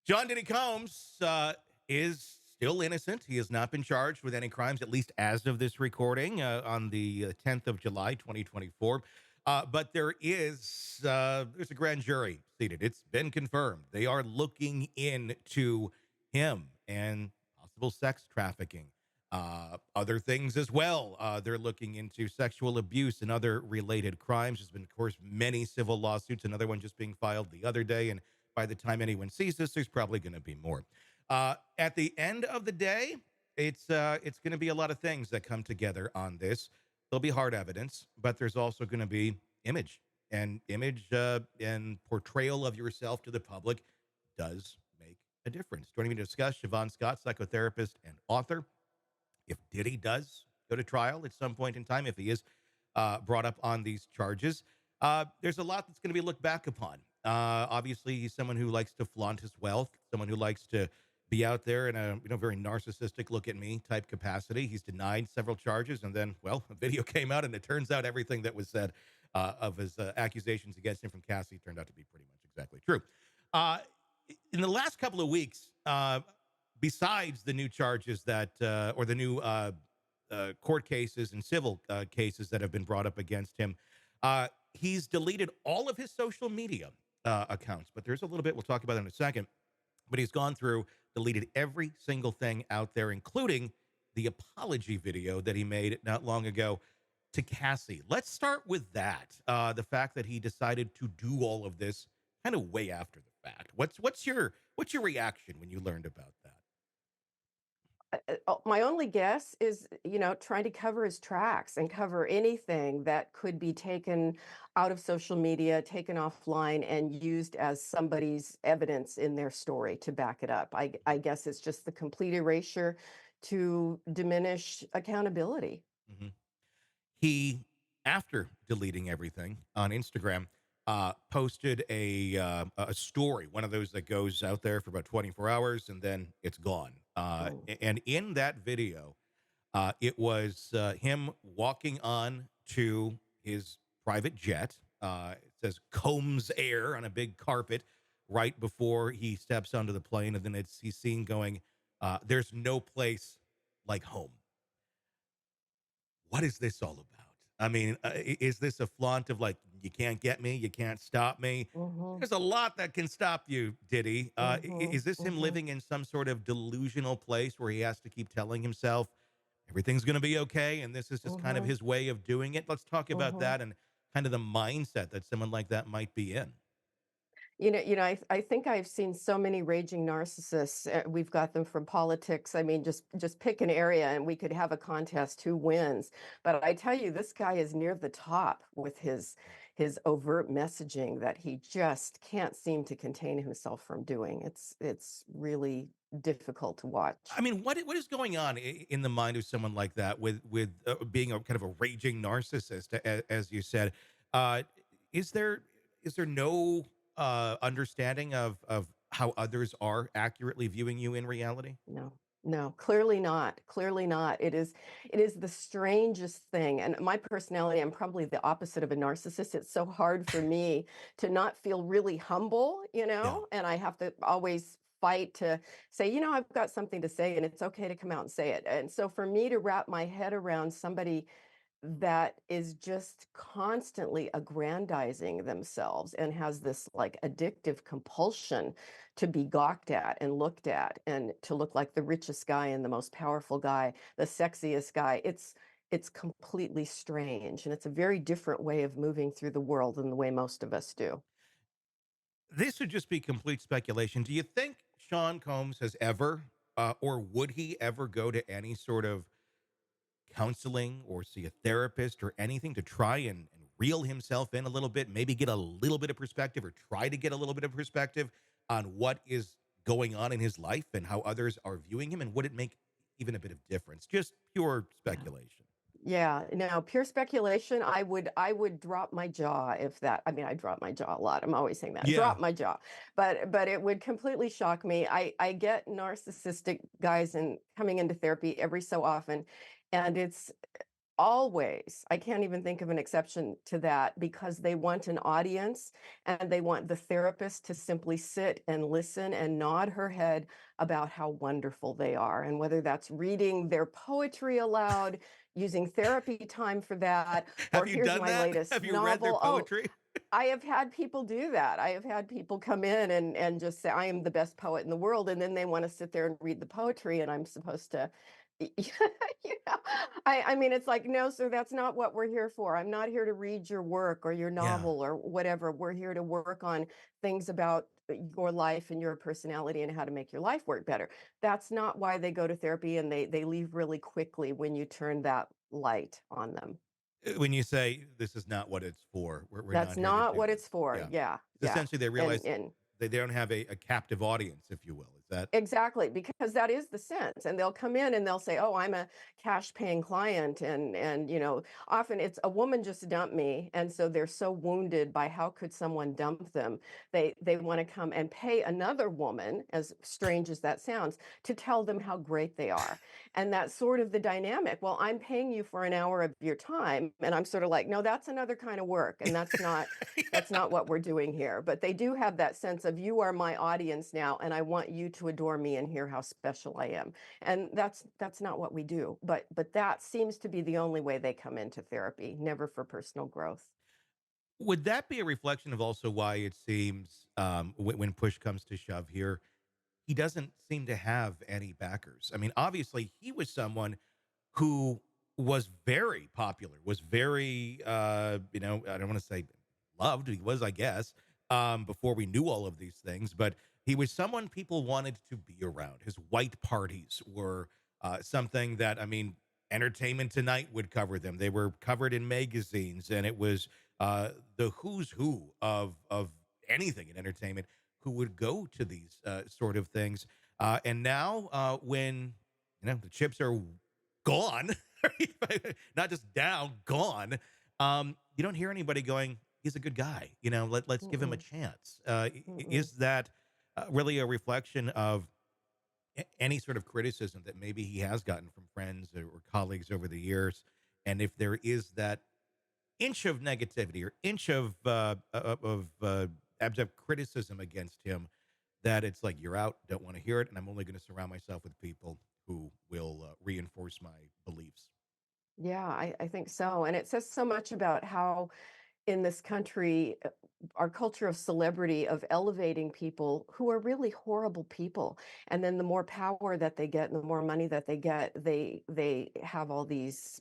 John Diddy Combs is still innocent. He has not been charged with any crimes, at least as of this recording on the 10th of July, 2024. But there's a grand jury seated. It's been confirmed. They are looking into him and possible sex trafficking, other things as well. They're looking into sexual abuse and other related crimes. There's been, of course, many civil lawsuits. Another one just being filed the other day, and by the time anyone sees this, there's probably going to be more. At the end of the day, it's going to be a lot of things that come together on this. There'll be hard evidence, but there's also going to be image and portrayal of yourself to the public does make a difference. Joining me to discuss, Shavaun Scott, psychotherapist and author. If Diddy does go to trial at some point in time, if he is brought up on these charges, there's a lot that's going to be looked back upon. Obviously, he's someone who likes to flaunt his wealth, someone who likes to be out there in a very narcissistic look at me type capacity. He's denied several charges, and then, well, a video came out, and it turns out everything that was said of his accusations against him from Cassie turned out to be pretty much exactly true. Uh, in the last couple of weeks, besides the new charges or the new court cases and civil cases that have been brought up against him, he's deleted all of his social media accounts. But there's a little bit we'll talk about in a second. But he's gone through, deleted every single thing out there, including the apology video that he made not long ago to Cassie. Let's start with that. The fact that he decided to do all of this kind of way after the fact. What's your reaction when you learned about that? My only guess is, trying to cover his tracks and cover anything that could be taken out of social media, taken offline, and used as somebody's evidence in their story to back it up. I guess it's just the complete erasure to diminish accountability. Mhm. He, after deleting everything on Instagram, posted a story, one of those that goes out there for about 24 hours and then it's gone. Oh. And in that video, it was him walking on to his private jet. It says Combs Air on a big carpet right before he steps onto the plane, and then he's seen going, "There's no place like home." What is this all about? I mean, is this a flaunt of like, you can't get me, you can't stop me? Mhm. There's a lot that can stop you, Diddy. Mhm. Is this him Mhm. living in some sort of delusional place where he has to keep telling himself everything's going to be okay, and this is just kind of Mhm. his way of doing it? Let's talk about Mhm. that and kind of the mindset that someone like that might be in. I think I've seen so many raging narcissists. We've got them from politics. I mean, just pick an area and we could have a contest who wins. But I tell you, this guy is near the top with his overt messaging that he just can't seem to contain himself from doing. It's really difficult to watch. I mean, what is going on in the mind of someone like that with being a kind of a raging narcissist, as you said? Uh, is there no understanding of how others are accurately viewing you in reality? No, no, clearly not. Clearly not. It is the strangest thing. And my personality, I'm probably the opposite of a narcissist. It's so hard for me to not feel really humble, Yeah. and I have to always fight to say, I've got something to say and it's okay to come out and say it. And so for me to wrap my head around somebody that is just constantly aggrandizing themselves and has this like addictive compulsion to be gawked at and looked at and to look like the richest guy and the most powerful guy, the sexiest guy. It's completely strange and it's a very different way of moving through the world than the way most of us do. This would just be complete speculation. Do you think Sean Combs has ever, or would he ever go to any sort of counseling or see a therapist or anything to try and reel himself in a little bit, maybe get a little bit of perspective or try to get a little bit of perspective on what is going on in his life and how others are viewing him? And would it make even a bit of difference? Just pure Yeah. speculation. Yeah, no, pure speculation. I would drop my jaw if that. I mean, I drop my jaw a lot. I'm always saying that. Yeah. Drop my jaw. But it would completely shock me. I get narcissistic guys and coming into therapy every so often, and Always. I can't even think of an exception to that because they want an audience and they want the therapist to simply sit and listen and nod her head about how wonderful they are. And whether that's reading their poetry aloud, using therapy time for that, or Have you here's done my that? latest Have you read their novel. Oh, poetry? I have had people do that. I have had people come in and just say, "I am the best poet in the world," and then they wanna sit there and read the poetry, and I'm supposed to you know, I mean, it's like, "No, sir, that's not what we're here for. I'm not here to read your work or your Yeah. novel or whatever. We're here to work on things about your life and your personality and how to make your life work better." That's not why they go to therapy, and they leave really quickly when you turn that light on them. When you say this is not what it's for, we're That's not here to not do what this. it's for. Yeah. Yeah, It's yeah. essentially they realize And they don't have a captive audience, if you will. Is that exactly, because that is the sense, and they'll come in and they'll say, "Oh, I'm a cash paying client," and often it's a woman just dumped me, and so they're so wounded by how could someone dump them. They want to come and pay another woman, as strange as that sounds, to tell them how great they are. And that's sort of the dynamic. Well, I'm paying you for an hour of your time, and I'm sort of like, "No, that's another kind of work, and that's not what we're doing here." But they do have that sense of you are my audience now, and I want you to adore me and hear how special I am. And that's not what we do. But that seems to be the only way they come into therapy, never for personal growth. would that be a reflection of also why it seems when push comes to shove here, he doesn't seem to have any backers? I mean, obviously, he was someone who was very popular, was very, I don't want to say loved. He was, I guess, before we knew all of these things, but he was someone people wanted to be around. His white parties were something that, I mean, Entertainment Tonight would cover them. They were covered in magazines, and it was the who's who of anything in entertainment who would go to these sort of things. And now, when the chips are gone, not just down, gone. You don't hear anybody going, he's a good guy. Let's give him a Mm-mm, chance. mm-mm. Is that really a reflection of any sort of criticism that maybe he has gotten from friends or colleagues over the years? And if there is that inch of negativity or inch of abject criticism against him, that it's like you're out, don't want to hear it, and I'm only going to surround myself with people who will reinforce my beliefs. Yeah, I think so. And it says so much about how in this country, our culture of celebrity, of elevating people who are really horrible people. And then the more power that they get and the more money that they get, they have all these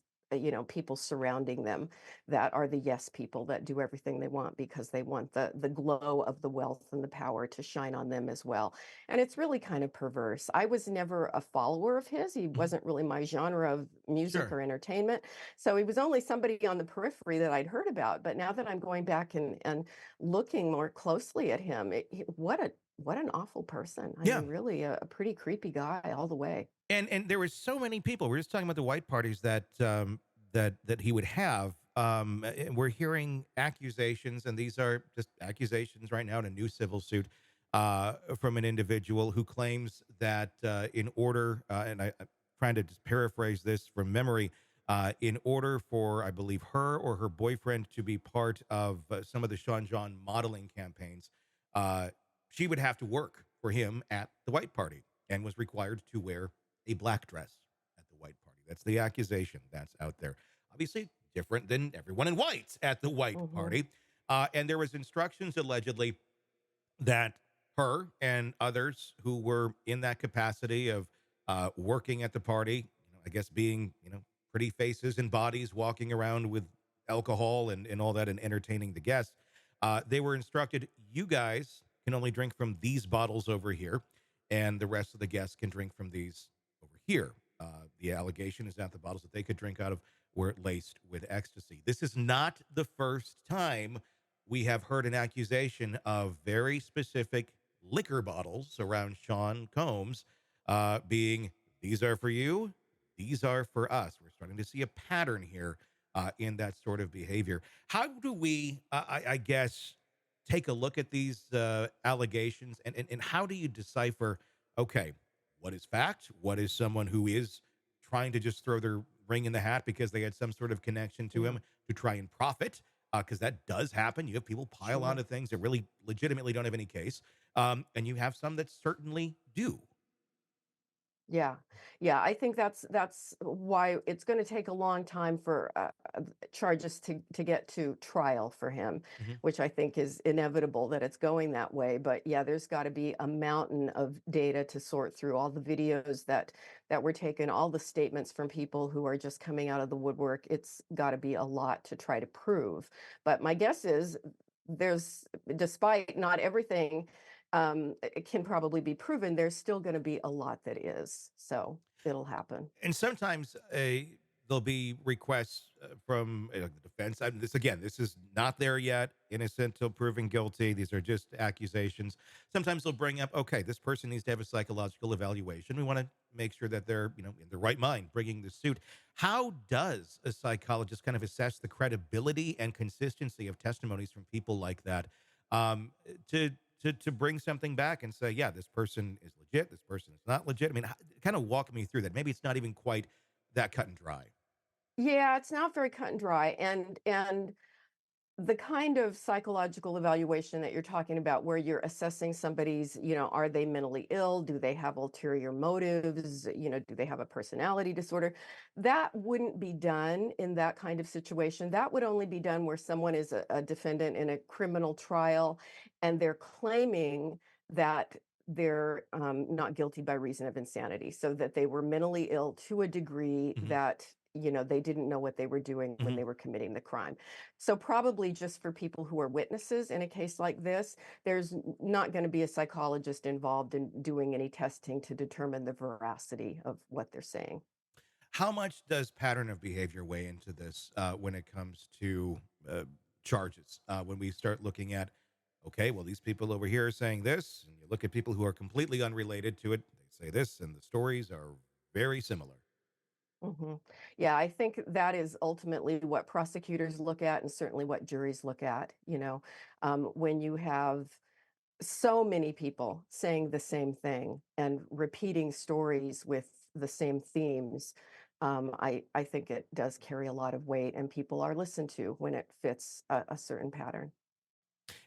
people surrounding them that are the yes people that do everything they want because they want the glow of the wealth and the power to shine on them as well. And it's really kind of perverse. I was never a follower of his. He Mhm. wasn't really my genre of music Sure. or entertainment, so he was only somebody on the periphery that I'd heard about. But now that I'm going back and looking more closely at him, what an awful person. I Yeah. mean, really a pretty creepy guy all the way. And there was so many people. We're just talking about the white parties that that he would have. And we're hearing accusations, and these are just accusations right now in a new civil suit from an individual who claims that in order, I'm trying to just paraphrase this from memory, in order for I believe her or her boyfriend to be part of some of the Sean John modeling campaigns, uh, she would have to work for him at the white party and was required to wear a black dress at the white party. That's the accusation that's out there. Obviously, different than everyone in white at the white Hmm. party. And there was instructions allegedly that her and others who were in that capacity of working at the party, I guess being, pretty faces and bodies walking around with alcohol and all that and entertaining the guests, they were instructed, you guys can only drink from these bottles over here, and the rest of the guests can drink from these over here. The allegation is that the bottles that they could drink out of were laced with ecstasy. This is not the first time we have heard an accusation of very specific liquor bottles around Sean Combs being, these are for you, these are for us. We're starting to see a pattern here in that sort of behavior. How do we, I guess, take a look at these allegations and how do you decipher, okay, what is fact? What is someone who is trying to just throw their ring in the hat because they had some sort of connection to Yeah, him to try and profit. Because that does happen. You have people pile sure. onto things that really legitimately don't have any case. And you have some that certainly do. Yeah. Yeah, I think that's why it's gonna take a long time for, charges to get to trial for him, Mhm. which I think is inevitable that it's going that way, but yeah, there's gotta be a mountain of data to sort through, all the videos that were taken, all the statements from people who are just coming out of the woodwork. It's gotta be a lot to try to prove, but my guess is there's despite not everything it can probably be proven, there's still going to be a lot that is. So it'll happen. And sometimes there'll be requests from the defense. This again, this is not there yet. Innocent till proven guilty. These are just accusations. Sometimes they'll bring up, okay, this person needs to have a psychological evaluation. We want to make sure that they're, in their right mind bringing the suit. How does a psychologist kind of assess the credibility and consistency of testimonies from people like that um, to to bring something back and say, yeah, this person is legit, this person is not legit. I mean, kind of walk me through that. Maybe it's not even quite that cut and dry. Yeah, it's not very cut and dry. And the kind of psychological evaluation that you're talking about where you're assessing somebody's, are they mentally ill? Do they have ulterior motives? Do they have a personality disorder? That wouldn't be done in that kind of situation. That would only be done where someone is a defendant in a criminal trial and they're claiming that they're not guilty by reason of insanity, so that they were mentally ill to a degree Hmm. that, they didn't know what they were doing when Hmm. they were committing the crime. So probably just for people who are witnesses in a case like this, there's not going to be a psychologist involved in doing any testing to determine the veracity of what they're saying. How much does pattern of behavior weigh into this when it comes to charges? When we start looking at, okay, well, these people over here are saying this, and you look at people who are completely unrelated to it, they say this, and the stories are very similar. Hmm. Yeah, I think that is ultimately what prosecutors look at, and certainly what juries look at. When you have so many people saying the same thing and repeating stories with the same themes, I think it does carry a lot of weight, and people are listened to when it fits a certain pattern.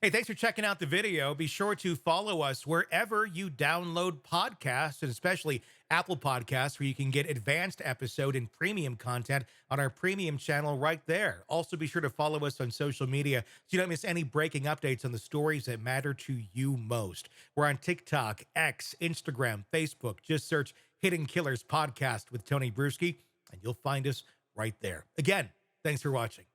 Hey, thanks for checking out the video. Be sure to follow us wherever you download podcasts, and especially Apple Podcasts, where you can get advanced episode and premium content on our premium channel right there. Also, be sure to follow us on social media so you don't miss any breaking updates on the stories that matter to you most. We're on TikTok, X, Instagram, Facebook. Just search Hidden Killers Podcast with Tony Brueski, and you'll find us right there. Again, thanks for watching.